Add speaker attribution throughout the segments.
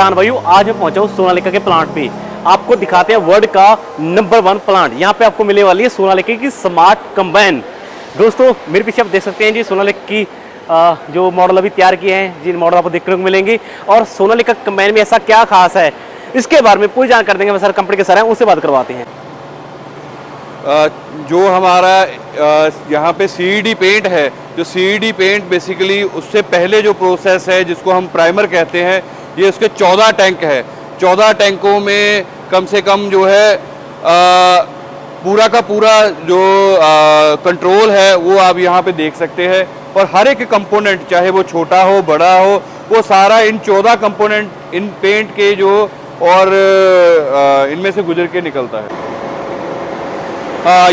Speaker 1: किसान भाइयों, आज मैं पहुंचा हूं सोनालिका के प्लांट पे। आपको दिखाते हैं वर्ल्ड का नंबर 1 प्लांट। यहाँ पे आपको मिलने वाली है सोनालिका की स्मार्ट कंबाइन। दोस्तों मेरे पीछे आप देख सकते हैं जी सोनालिका की जो मॉडल अभी तैयार किए हैं, जिन मॉडल आपको देखने को मिलेंगे। और सोनालिका कंबाइन में ऐसा क्या खास है, इसके बारे में पूरी जानकारी देंगे। सर कंपनी के सर हैं, उनसे बात करवाते हैं।
Speaker 2: जो हमारा यहाँ पे CED पेंट है, जो CED पेंट बेसिकली उससे पहले जो प्रोसेस है जिसको हम प्राइमर कहते हैं, ये उसके 14 टैंक है। 14 टैंकों में कम से कम जो है पूरा का पूरा जो कंट्रोल है वो आप यहाँ पे देख सकते हैं। और हर एक कंपोनेंट, चाहे वो छोटा हो बड़ा हो, वो सारा इन 14 कंपोनेंट इन पेंट के जो और इनमें से गुजर के निकलता है।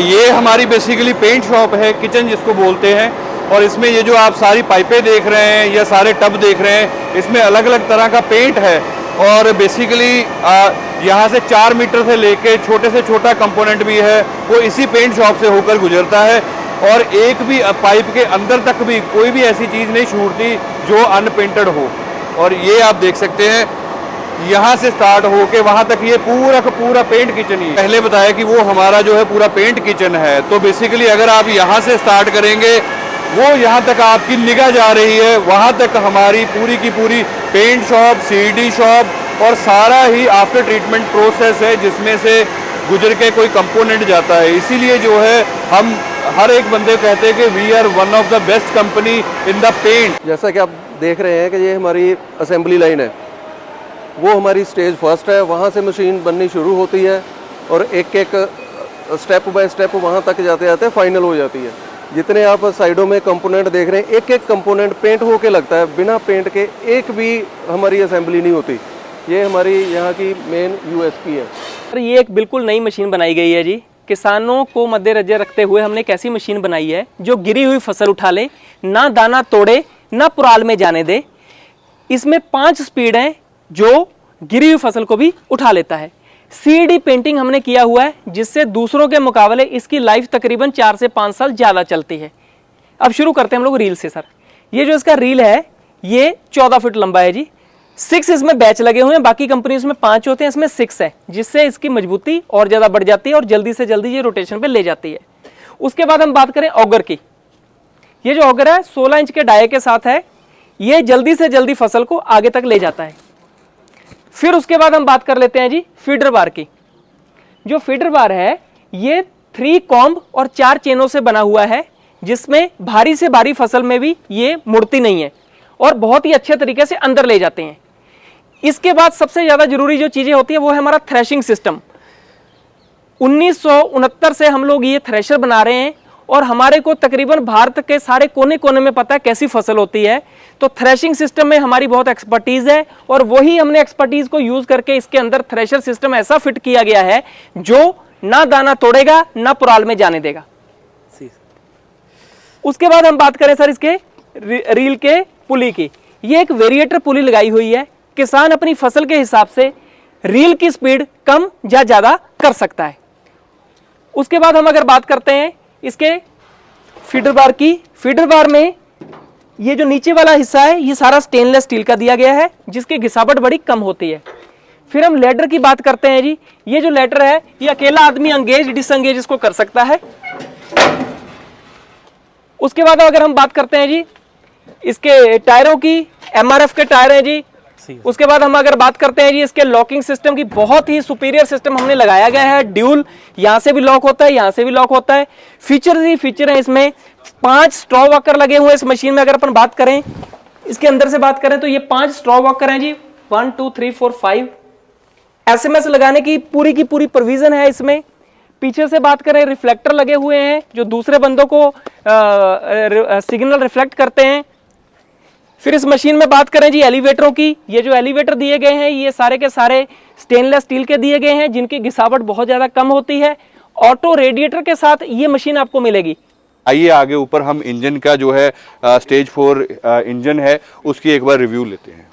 Speaker 2: ये हमारी बेसिकली पेंट शॉप है, किचन जिसको बोलते हैं। और इसमें ये जो आप सारी पाइपें देख रहे हैं या सारे टब देख रहे हैं, इसमें अलग अलग तरह का पेंट है। और बेसिकली यहाँ से 4 मीटर से लेके छोटे से छोटा कंपोनेंट भी है, वो इसी पेंट शॉप से होकर गुजरता है। और एक भी पाइप के अंदर तक भी कोई भी ऐसी चीज़ नहीं छूटती जो अनपेंटेड हो। और ये आप देख सकते हैं, यहाँ से स्टार्ट होके वहाँ तक ये पूरा का पूरा पेंट किचन ही। पहले बताया कि वो हमारा जो है पूरा पेंट किचन है। तो बेसिकली अगर आप यहाँ से स्टार्ट करेंगे, वो यहाँ तक आपकी निगाह जा रही है, वहाँ तक हमारी पूरी की पूरी पेंट शॉप, CED शॉप और सारा ही आफ्टर ट्रीटमेंट प्रोसेस है, जिसमें से गुजर के कोई कंपोनेंट जाता है। इसीलिए जो है हम हर एक बंदे कहते हैं कि we are one of the best company in the paint.
Speaker 3: जैसा कि आप देख रहे हैं कि ये हमारी असेंबली लाइन है, वो हमारी स्टेज फर्स्ट है। वहाँ से मशीन बननी शुरू होती है और एक एक स्टेप बाय स्टेप वहाँ तक जाते जाते फाइनल हो जाती है। जितने आप साइडों में कंपोनेंट देख रहे हैं, एक एक कंपोनेंट पेंट होके लगता है, बिना पेंट के एक भी हमारी असेंबली नहीं होती। ये हमारी यहाँ की मेन USP है।
Speaker 4: सर ये एक बिल्कुल नई मशीन बनाई गई है जी। किसानों को मद्देनजर रखते हुए हमने एक ऐसी मशीन बनाई है जो गिरी हुई फसल उठा ले, ना दाना तोड़े, ना पुराल में जाने दे। इसमें 5 स्पीड हैं जो गिरी हुई फसल को भी उठा लेता है। CED पेंटिंग हमने किया हुआ है, जिससे दूसरों के मुकाबले इसकी लाइफ तकरीबन 4 से 5 साल ज़्यादा चलती है। अब शुरू करते हैं हम लोग रील से। सर ये जो इसका रील है ये 14 फीट लंबा है जी। 6 इसमें बैच लगे हुए हैं, बाकी कंपनीज में 5 होते हैं, इसमें 6 है, जिससे इसकी मजबूती और ज़्यादा बढ़ जाती है और जल्दी से जल्दी ये रोटेशन पर ले जाती है। उसके बाद हम बात करें ऑगर की। ये जो ऑगर है 16 इंच के डाये के साथ है, ये जल्दी से जल्दी फसल को आगे तक ले जाता है। फिर उसके बाद हम बात कर लेते हैं जी फीडर बार की। जो फीडर बार है ये 3 कॉम्ब और 4 चेनों से बना हुआ है, जिसमें भारी से भारी फसल में भी ये मुड़ती नहीं है और बहुत ही अच्छे तरीके से अंदर ले जाते हैं। इसके बाद सबसे ज्यादा जरूरी जो चीजें होती है वो है हमारा थ्रेशिंग सिस्टम। 1969 से हम लोग ये थ्रेशर बना रहे हैं और हमारे को तकरीबन भारत के सारे कोने कोने में पता है कैसी फसल होती है। तो थ्रेशिंग सिस्टम में हमारी बहुत एक्सपर्टीज है और वही हमने एक्सपर्टीज को यूज करके इसके अंदर थ्रेशर सिस्टम ऐसा फिट किया गया है जो ना दाना तोड़ेगा ना पुराल में जाने देगा। उसके बाद हम बात करें सर इसके रील के पुली की। ये एक वेरिएटर पुली लगाई हुई है, किसान अपनी फसल के हिसाब से रील की स्पीड कम या ज्यादा कर सकता है। उसके बाद हम अगर बात करते हैं इसके फीडर बार की। फीडर बार में ये जो नीचे वाला हिस्सा है ये सारा स्टेनलेस स्टील का दिया गया है, जिसकी घिसावट बड़ी कम होती है। फिर हम लेडर की बात करते हैं जी। ये जो लेडर है ये अकेला आदमी एंगेज डिसएंगेज इसको कर सकता है। उसके बाद अगर हम बात करते हैं जी इसके टायरों की, MRF के टायर हैं जी। उसके बाद हम अगर बात करते हैं जी इसके लॉकिंग सिस्टम की, बहुत ही सुपीरियर सिस्टम हमने लगाया गया है। ड्यूल, यहां से भी लॉक होता है, यहां से भी लॉक होता है। फीचर ही फीचर है इसमें। 5 स्ट्रॉ वॉकर लगे हुए हैं इस मशीन में। अगर अपन बात करें इसके अंदर से बात करें तो ये 5 स्ट्रॉ वॉकर हैं जी। 1 2 3 4 5 SMS लगाने की पूरी प्रोविजन है इसमें। पीछे से बात करें रिफ्लेक्टर लगे हुए हैं जो दूसरे बंदों को सिग्नल रिफ्लेक्ट करते हैं। फिर इस मशीन में बात करें जी एलिवेटरों की। ये जो एलिवेटर दिए गए हैं ये सारे के सारे स्टेनलेस स्टील के दिए गए हैं, जिनकी घिसावट बहुत ज्यादा कम होती है। ऑटो रेडिएटर के साथ ये मशीन आपको मिलेगी।
Speaker 2: आइए आगे ऊपर हम इंजन का जो है स्टेज 4 इंजन है उसकी एक बार रिव्यू लेते हैं।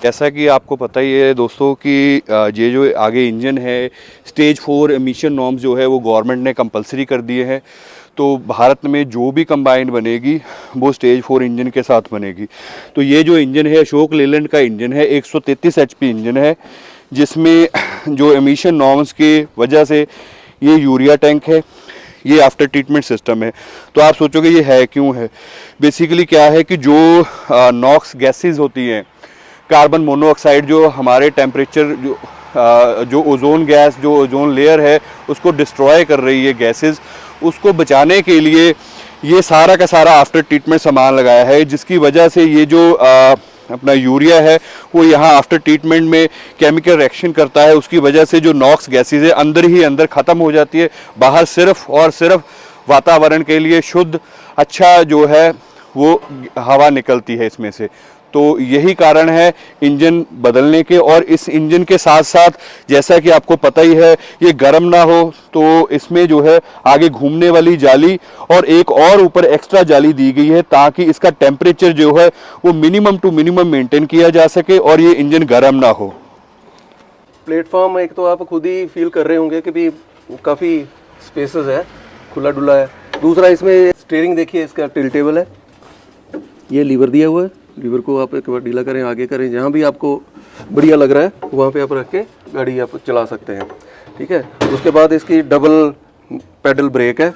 Speaker 2: जैसा कि आपको पता ही है दोस्तों कि ये जो आगे इंजन है, स्टेज 4 एमिशन नॉर्म्स जो है वो गवर्नमेंट ने कंपलसरी कर दिए हैं। तो भारत में जो भी कंबाइन बनेगी वो स्टेज 4 इंजन के साथ बनेगी। तो ये जो इंजन है अशोक लेलैंड का इंजन है, 133 HP इंजन है, जिसमें जो एमिशन नॉर्म्स की वजह से ये यूरिया टैंक है, ये आफ्टर ट्रीटमेंट सिस्टम है। तो आप सोचोगे ये है क्यों है? बेसिकली क्या है कि जो नॉक्स गैसेस होती हैं, कार्बन मोनोऑक्साइड, जो हमारे टेम्परेचर जो ओजोन गैस, जो ओजोन लेयर है उसको डिस्ट्रॉय कर रही है गैसेस, उसको बचाने के लिए ये सारा का सारा आफ्टर ट्रीटमेंट सामान लगाया है, जिसकी वजह से ये जो अपना यूरिया है वो यहाँ आफ्टर ट्रीटमेंट में केमिकल रिएक्शन करता है। उसकी वजह से जो नॉक्स गैसेस है अंदर ही अंदर ख़त्म हो जाती है, बाहर सिर्फ और सिर्फ वातावरण के लिए शुद्ध अच्छा जो है वो हवा निकलती है इसमें से। तो यही कारण है इंजन बदलने के। और इस इंजन के साथ साथ जैसा कि आपको पता ही है ये गर्म ना हो, तो इसमें जो है आगे घूमने वाली जाली और एक और ऊपर एक्स्ट्रा जाली दी गई है ताकि इसका टेम्परेचर जो है वो मिनिमम टू मिनिमम मेंटेन किया जा सके और ये इंजन गर्म ना हो।
Speaker 3: प्लेटफॉर्म एक तो आप खुद ही फील कर रहे होंगे कि भी काफ़ी स्पेसेस है, खुला डुला है। दूसरा इसमें स्टीयरिंग देखिए, इसका टिल्टेबल है, ये लीवर दिया हुआ है, लीवर को आप एक बार ढीला करें, आगे करें, जहाँ भी आपको बढ़िया लग रहा है वहाँ पे आप रख के गाड़ी आप चला सकते हैं। ठीक है। उसके बाद इसकी डबल पेडल ब्रेक है,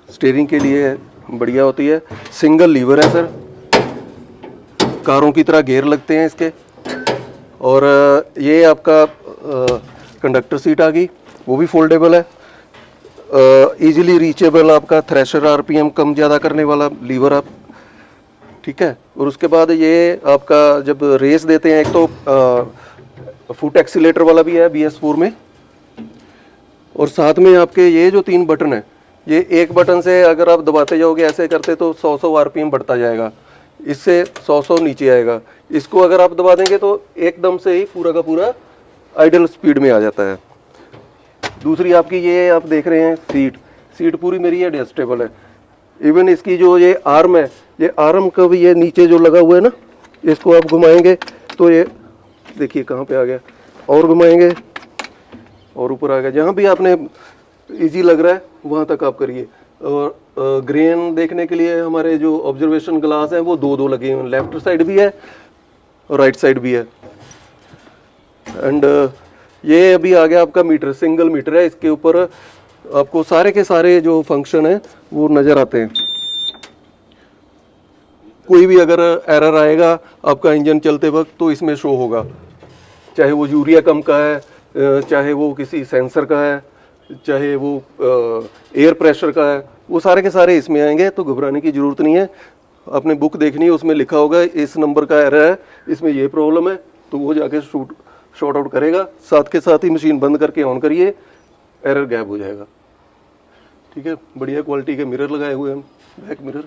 Speaker 3: स्टीयरिंग के लिए बढ़िया होती है। सिंगल लीवर है सर, कारों की तरह गियर लगते हैं इसके। और ये आपका कंडक्टर सीट आ गई, वो भी फोल्डेबल है। इजीली रीचेबल आपका थ्रेशर, आरपीएम कम ज़्यादा करने वाला लीवर आप। ठीक है। और उसके बाद ये आपका जब रेस देते हैं, एक तो फुट एक्सीलेटर वाला भी है BS4 में, और साथ में आपके ये जो 3 बटन है, ये एक बटन से अगर आप दबाते जाओगे ऐसे करते तो 100 आरपीएम बढ़ता जाएगा, इससे 100 नीचे आएगा। इसको अगर आप दबा देंगे तो एकदम से ही पूरा का पूरा आइडल स्पीड में आ जाता है। दूसरी आपकी ये आप देख रहे हैं सीट पूरी मेरी एडजस्टेबल है। इवन इसकी जो ये आर्म है, ये आर्म का भी ये नीचे जो लगा हुआ है ना, इसको आप घुमाएंगे तो ये देखिए कहाँ पे आ गया, और घुमाएंगे और ऊपर आ गया। जहाँ भी आपने इजी लग रहा है वहाँ तक आप करिए। और ग्रेन देखने के लिए हमारे जो ऑब्जर्वेशन ग्लास हैं वो 2 लगे हुए हैं, लेफ्ट साइड भी है और राइट साइड भी है। एंड ये अभी आ गया आपका मीटर, सिंगल मीटर है, इसके ऊपर आपको सारे के सारे जो फंक्शन है वो नज़र आते हैं। कोई भी अगर एरर आएगा आपका इंजन चलते वक्त तो इसमें शो होगा, चाहे वो यूरिया कम का है, चाहे वो किसी सेंसर का है, चाहे वो एयर प्रेशर का है, वो सारे के सारे इसमें आएंगे। तो घबराने की ज़रूरत नहीं है। आपने बुक देखनी है, उसमें लिखा होगा इस नंबर का एरर है, इसमें ये प्रॉब्लम है, तो वो जाके शॉर्ट आउट करेगा। साथ के साथ ही मशीन बंद करके ऑन करिए, एरर गैप हो जाएगा। ठीक है। बढ़िया क्वालिटी के मिरर लगाए हुए हैं, बैक मिरर।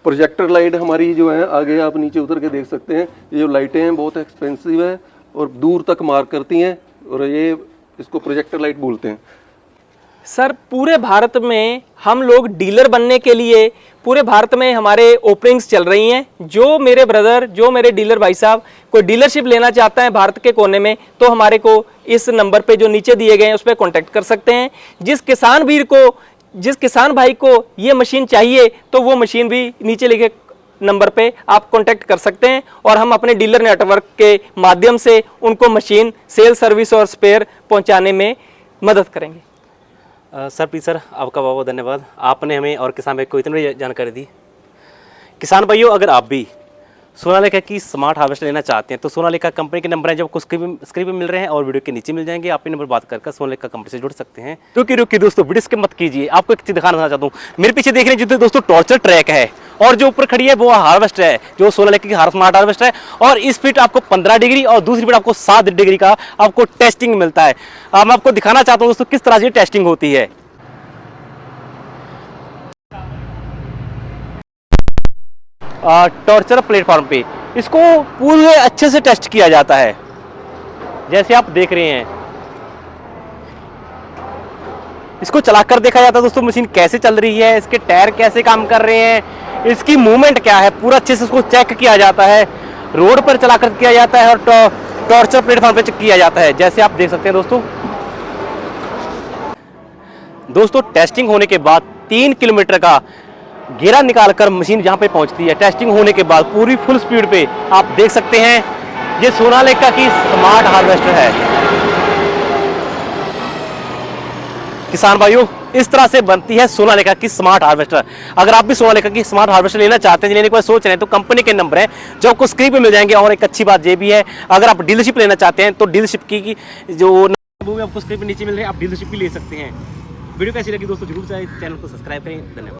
Speaker 3: प्रोजेक्टर लाइट हमारी जो है आगे आप नीचे उतर के देख सकते हैं। ये जो लाइटें हैं बहुत एक्सपेंसिव है और दूर तक मार्क करती हैं, और ये इसको प्रोजेक्टर लाइट बोलते हैं।
Speaker 4: सर पूरे भारत में हम लोग डीलर बनने के लिए पूरे भारत में हमारे ओपनिंग्स चल रही हैं। जो मेरे ब्रदर, जो मेरे डीलर भाई साहब कोई डीलरशिप लेना चाहता है भारत के कोने में, तो हमारे को इस नंबर पे जो नीचे दिए गए हैं उस पर कॉन्टैक्ट कर सकते हैं। जिस किसान भाई को ये मशीन चाहिए तो वो मशीन भी नीचे लिखे नंबर पे आप कांटेक्ट कर सकते हैं, और हम अपने डीलर नेटवर्क के माध्यम से उनको मशीन सेल, सर्विस और स्पेयर पहुंचाने में मदद करेंगे।
Speaker 1: सर प्लीज सर, आपका बहुत बहुत धन्यवाद। आपने हमें और किसान भाई को इतनी बड़ी जानकारी दी। किसान भाइयों, अगर आप भी सोनालिका की स्मार्ट हार्वेस्टर लेना चाहते हैं तो सोनालिका कंपनी के नंबर हैं जो आपको स्क्रीन पे मिल रहे हैं और वीडियो के नीचे मिल जाएंगे। आप इन नंबर बात कर सोनालिका कंपनी से जुड़ सकते हैं। रुकी दोस्तों, वीडियो स्किप मत कीजिए। आपको एक चीज दिखाना चाहता हूँ। मेरे पीछे देख रहे हैं जो दोस्तों टॉर्चर ट्रैक है, और जो ऊपर खड़ी है वो हार्वेस्टर है, जो सोनालिका की स्मार्ट हार्वेस्टर है। और इस फीट आपको 15 डिग्री और दूसरी फीट आपको 7 डिग्री का आपको टेस्टिंग मिलता है। मैं आपको दिखाना चाहता हूँ दोस्तों किस तरह से टेस्टिंग होती है। टॉर्चर प्लेटफॉर्म पे इसको पूरे अच्छे से टेस्ट किया जाता है, जैसे आप देख रहे हैं। इसको चलाकर देखा जाता है दोस्तों मशीन कैसे चल रही है, इसके टायर कैसे काम कर रहे हैं, इसकी मूवमेंट क्या है, पूरा अच्छे से इसको चेक किया जाता है। रोड पर चलाकर किया जाता है और टॉर्चर प्लेटफॉर्म पे चेक किया जाता है, जैसे आप देख सकते हैं दोस्तों। दोस्तों टेस्टिंग होने के बाद 3 किलोमीटर का घेरा निकालकर मशीन यहाँ पे पहुंचती है। टेस्टिंग होने के बाद पूरी फुल स्पीड पे आप देख सकते हैं, ये सोनालिका की स्मार्ट हार्वेस्टर है। किसान भाइयों, इस तरह से बनती है सोनालिका की स्मार्ट हार्वेस्टर। अगर आप भी सोनालिका की स्मार्ट हार्वेस्टर लेना चाहते हैं, लेने को सोच रहे हैं, तो कंपनी के नंबर हैं जो आपको स्क्रीन पे मिल जाएंगे। और एक अच्छी बात ये भी है, अगर आप डीलरशिप लेना चाहते हैं तो डीलरशिप की जो वो आपको स्क्रीन पे नीचे मिल रहे हैं, आप डीलरशिप भी ले सकते हैं। वीडियो कैसी लगी दोस्तों जरूर चैनल को सब्सक्राइब करें। धन्यवाद।